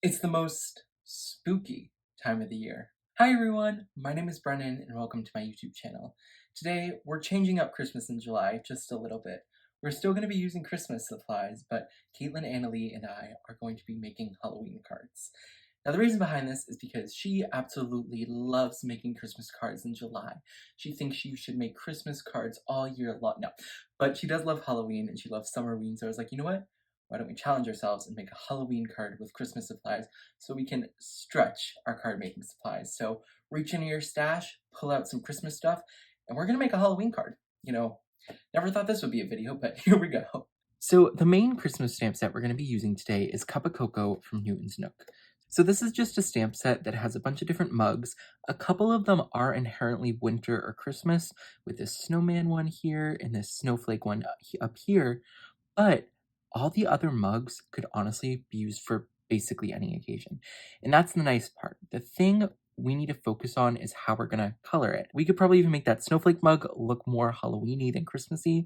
It's the most spooky time of the year. Hi everyone, my name is Brennan and welcome to my YouTube channel. Today, we're changing up Christmas in July just a little bit. We're still going to be using Christmas supplies, but Caitlin, Annalie, and I are going to be making Halloween cards. Now the reason behind this is because she absolutely loves making Christmas cards in July. She thinks you should make Christmas cards all year long. No, but she does love Halloween and she loves Summerween, so I was like, you know what? Why don't we challenge ourselves and make a Halloween card with Christmas supplies so we can stretch our card making supplies. So reach into your stash, pull out some Christmas stuff, and we're gonna make a Halloween card. Never thought this would be a video, but here we go. So the main Christmas stamp set we're going to be using today is Cup of Cocoa from Newton's Nook. So this is just a stamp set that has a bunch of different mugs. A couple of them are inherently winter or Christmas, with this snowman one here and this snowflake one up here, but all the other mugs could honestly be used for basically any occasion. And that's the nice part. The thing we need to focus on is how we're gonna color it. We could probably even make that snowflake mug look more Halloween-y than Christmassy,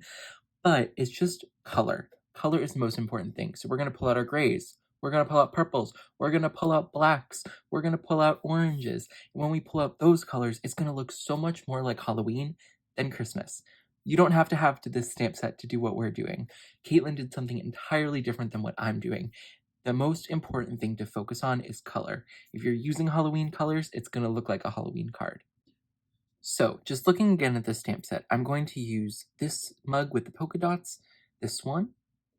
but it's just color. Color is the most important thing. So we're gonna pull out our grays, we're gonna pull out purples, we're gonna pull out blacks, we're gonna pull out oranges. And when we pull out those colors, it's gonna look so much more like Halloween than Christmas. You don't have to have this stamp set to do what we're doing. Caitlin did something entirely different than what I'm doing. The most important thing to focus on is color. If you're using Halloween colors, it's gonna look like a Halloween card. So, just looking again at the stamp set, I'm going to use this mug with the polka dots, this one,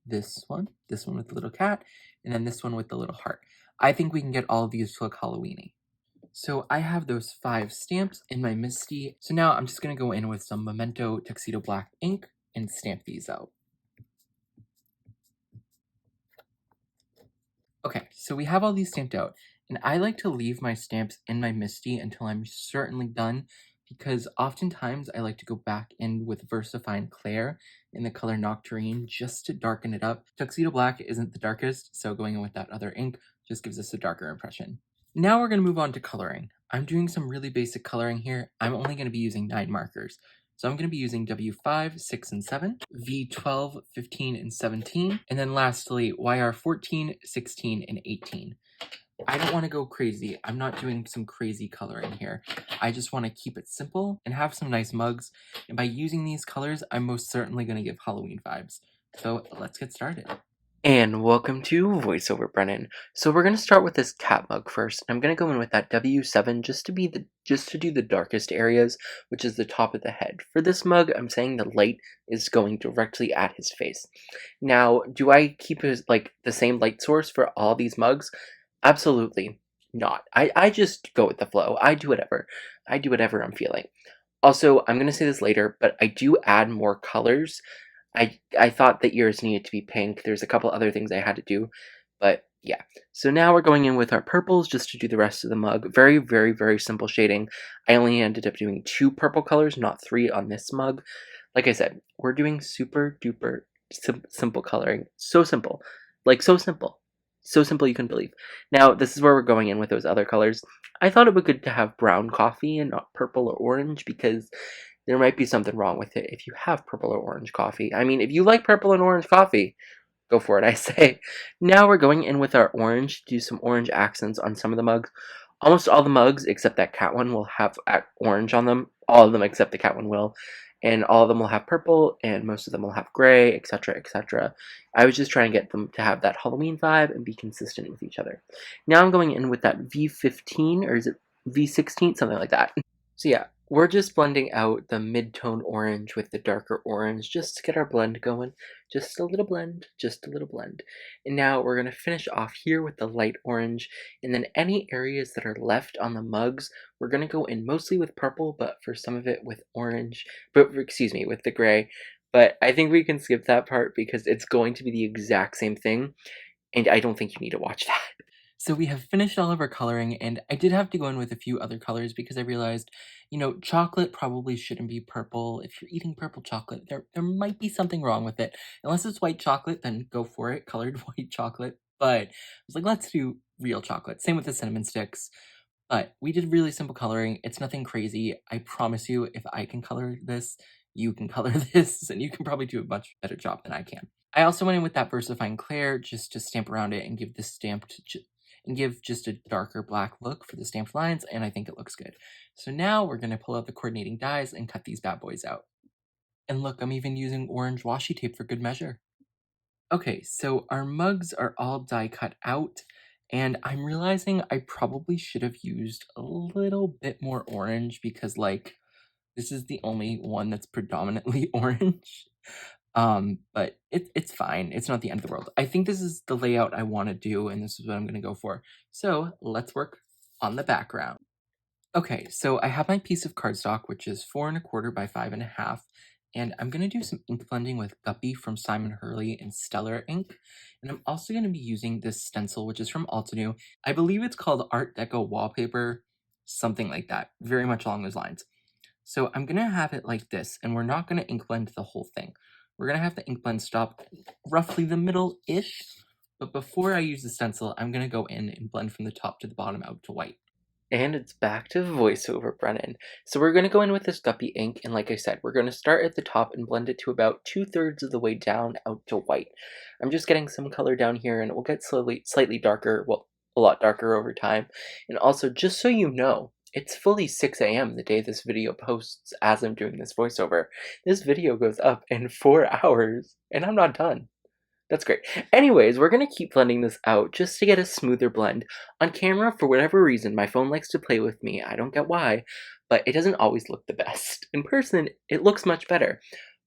this one with the little cat, and then this one with the little heart. I think we can get all of these to look Halloween-y. So I have those 5 stamps in my MISTI. So now I'm just going to go in with some Memento Tuxedo Black ink and stamp these out. Okay, so we have all these stamped out, and I like to leave my stamps in my MISTI until I'm certainly done, because oftentimes I like to go back in with VersaFine Clair in the color Nocturne just to darken it up. Tuxedo Black isn't the darkest, so going in with that other ink just gives us a darker impression. Now we're going to move on to coloring. I'm doing some really basic coloring here. I'm only going to be using 9 markers. So I'm going to be using W5, 6, and 7, V12, 15, and 17, and then lastly, YR 14, 16, and 18. I don't want to go crazy. I'm not doing some crazy coloring here. I just want to keep it simple and have some nice mugs. And by using these colors, I'm most certainly going to give Halloween vibes. So let's get started. And welcome to VoiceOver Brennan. So we're going to start with this cat mug first. I'm going to go in with that W7 just to do the darkest areas, which is the top of the head. For this mug, I'm saying the light is going directly at his face. Now, do I keep the same light source for all these mugs? Absolutely not. I just go with the flow. I do whatever. I do whatever I'm feeling. Also, I'm going to say this later, but I do add more colors. I thought the ears needed to be pink. There's a couple other things I had to do, but yeah. So now we're going in with our purples just to do the rest of the mug. Very, very, very simple shading. I only ended up doing 2 purple colors, not 3 on this mug. Like I said, we're doing super duper simple coloring. So simple. Like, so simple. So simple you couldn't believe. Now, this is where we're going in with those other colors. I thought it would be good to have brown coffee and not purple or orange because there might be something wrong with it if you have purple or orange coffee. I mean, if you like purple and orange coffee, go for it, I say. Now we're going in with our orange to do some orange accents on some of the mugs. Almost all the mugs, except that cat one, will have orange on them. All of them except the cat one will. And all of them will have purple, and most of them will have gray, etc., etc. I was just trying to get them to have that Halloween vibe and be consistent with each other. Now I'm going in with that V15, or is it V16? Something like that. So yeah, we're just blending out the mid-tone orange with the darker orange just to get our blend going. Just a little blend, just a little blend. And now we're going to finish off here with the light orange, and then any areas that are left on the mugs, we're going to go in mostly with purple, but for some of it with orange, with the gray. But I think we can skip that part because it's going to be the exact same thing, and I don't think you need to watch that. So we have finished all of our coloring, and I did have to go in with a few other colors because I realized, chocolate probably shouldn't be purple. If you're eating purple chocolate, there might be something wrong with it. Unless it's white chocolate, then go for it, colored white chocolate. But I was like, let's do real chocolate. Same with the cinnamon sticks. But we did really simple coloring. It's nothing crazy. I promise you, if I can color this, you can color this, and you can probably do a much better job than I can. I also went in with that VersaFine Clair just to stamp around it and give this stamp and give just a darker black look for the stamped lines, and I think it looks good. So now we're going to pull out the coordinating dies and cut these bad boys out. And look, I'm even using orange washi tape for good measure. Okay, so our mugs are all die cut out, and I'm realizing I probably should have used a little bit more orange because, like, this is the only one that's predominantly orange. But it's fine. It's not the end of the world. I think this is the layout I want to do, and this is what I'm going to go for. So let's work on the background. Okay, so I have my piece of cardstock, which is 4¼ by 5½, and I'm going to do some ink blending with Guppy from Simon Hurley and Stellar ink. And I'm also going to be using this stencil, which is from Altenew. I believe it's called Art Deco Wallpaper, something like that, very much along those lines. So I'm going to have it like this, and we're not going to ink blend the whole thing. We're going to have the ink blend stop roughly the middle-ish, but before I use the stencil, I'm going to go in and blend from the top to the bottom out to white. And it's back to voiceover, Brennan. So we're going to go in with this Guppy ink, and like I said, we're going to start at the top and blend it to about 2/3 of the way down out to white. I'm just getting some color down here, and it will get slightly darker, well, a lot darker over time. And also, just so you know, it's fully 6 a.m. the day this video posts as I'm doing this voiceover. This video goes up in 4 hours, and I'm not done. That's great. Anyways, we're going to keep blending this out just to get a smoother blend. On camera, for whatever reason, my phone likes to play with me. I don't get why, but it doesn't always look the best. In person, it looks much better.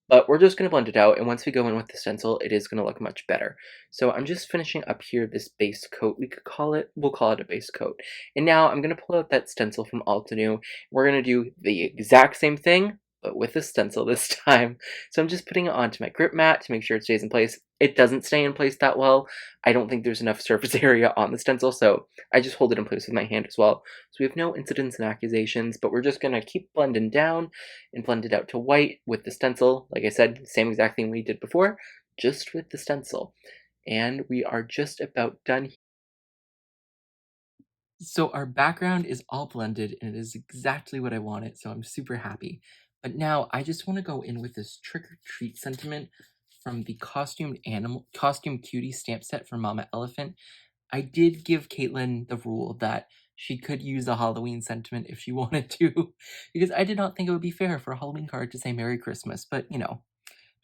But we're just going to blend it out, and once we go in with the stencil, it is going to look much better. So I'm just finishing up here this base coat. We'll call it a base coat. And now I'm going to pull out that stencil from Altenew. We're going to do the exact same thing, but with a stencil this time. So I'm just putting it onto my grip mat to make sure it stays in place. It doesn't stay in place that well. I don't think there's enough surface area on the stencil, so I just hold it in place with my hand as well. So we have no incidents and accusations, but we're just going to keep blending down and blend it out to white with the stencil. Like I said, same exact thing we did before, just with the stencil. And we are just about done. So our background is all blended, and it is exactly what I wanted, so I'm super happy. But now I just want to go in with this trick-or-treat sentiment from the Costume Cutie stamp set from Mama Elephant. I did give Caitlin the rule that she could use a Halloween sentiment if she wanted to, because I did not think it would be fair for a Halloween card to say Merry Christmas, but you know,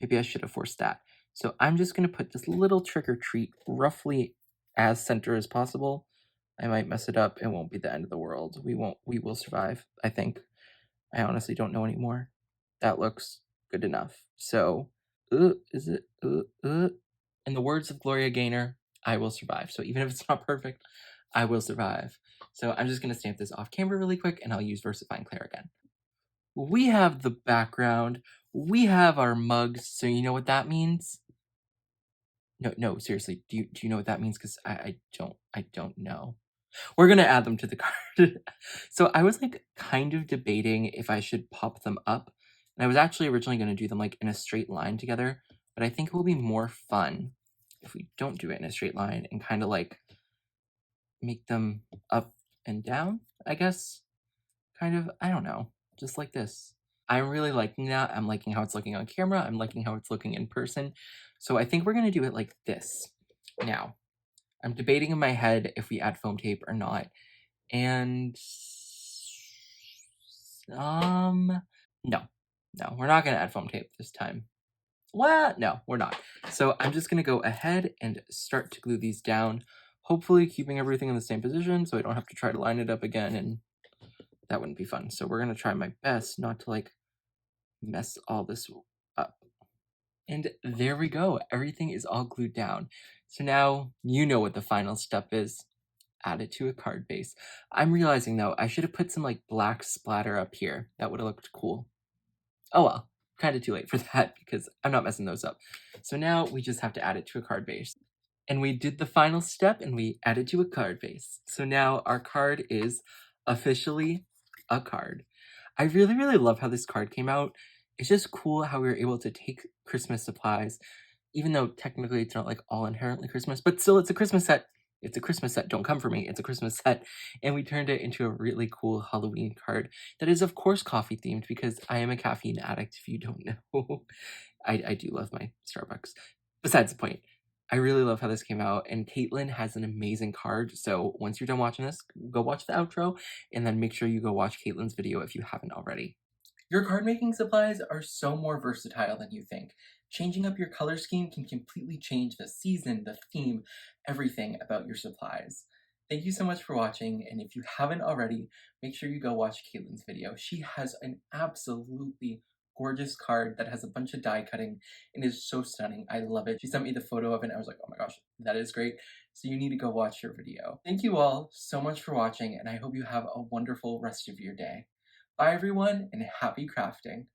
maybe I should have forced that. So I'm just going to put this little trick-or-treat roughly as center as possible. I might mess it up. It won't be the end of the world. We will survive, I think. I honestly don't know anymore. That looks good enough. So, is it, in the words of Gloria Gaynor, I will survive. So even if it's not perfect, I will survive. So I'm just going to stamp this off camera really quick, and I'll use VersaFine Clair again. We have the background. We have our mugs. So you know what that means? No, seriously. Do you know what that means? Because I don't know. We're gonna add them to the card. So I was like kind of debating if I should pop them up. And I was actually originally gonna do them like in a straight line together, but I think it will be more fun if we don't do it in a straight line and kind of like make them up and down, I guess. Kind of, I don't know, just like this. I'm really liking that. I'm liking how it's looking on camera. I'm liking how it's looking in person. So I think we're gonna do it like this. Now, I'm debating in my head if we add foam tape or not. And no, we're not gonna add foam tape this time. Well, no, we're not. So I'm just gonna go ahead and start to glue these down, hopefully keeping everything in the same position so I don't have to try to line it up again, and that wouldn't be fun. So we're gonna try my best not to like mess all this up. And there we go. Everything is all glued down. So now you know what the final step is. Add it to a card base. I'm realizing though, I should have put some like black splatter up here. That would have looked cool. Oh well, kind of too late for that because I'm not messing those up. So now we just have to add it to a card base. And we did the final step and we added to a card base. So now our card is officially a card. I really love how this card came out. It's just cool how we were able to take Christmas supplies, even though technically it's not like all inherently Christmas, but still it's a Christmas set. It's a Christmas set. Don't come for me. It's a Christmas set. And we turned it into a really cool Halloween card that is, of course, coffee themed because I am a caffeine addict, if you don't know. I do love my Starbucks. Besides the point, I really love how this came out, and Caitlin has an amazing card, so once you're done watching this, go watch the outro, and then make sure you go watch Caitlin's video if you haven't already. Your card making supplies are so more versatile than you think. Changing up your color scheme can completely change the season, the theme, everything about your supplies. Thank you so much for watching, and if you haven't already, make sure you go watch Caitlin's video. She has an absolutely gorgeous card that has a bunch of die cutting and is so stunning. I love it. She sent me the photo of it and I was like, oh my gosh, that is great. So you need to go watch her video. Thank you all so much for watching, and I hope you have a wonderful rest of your day. Bye everyone, and happy crafting!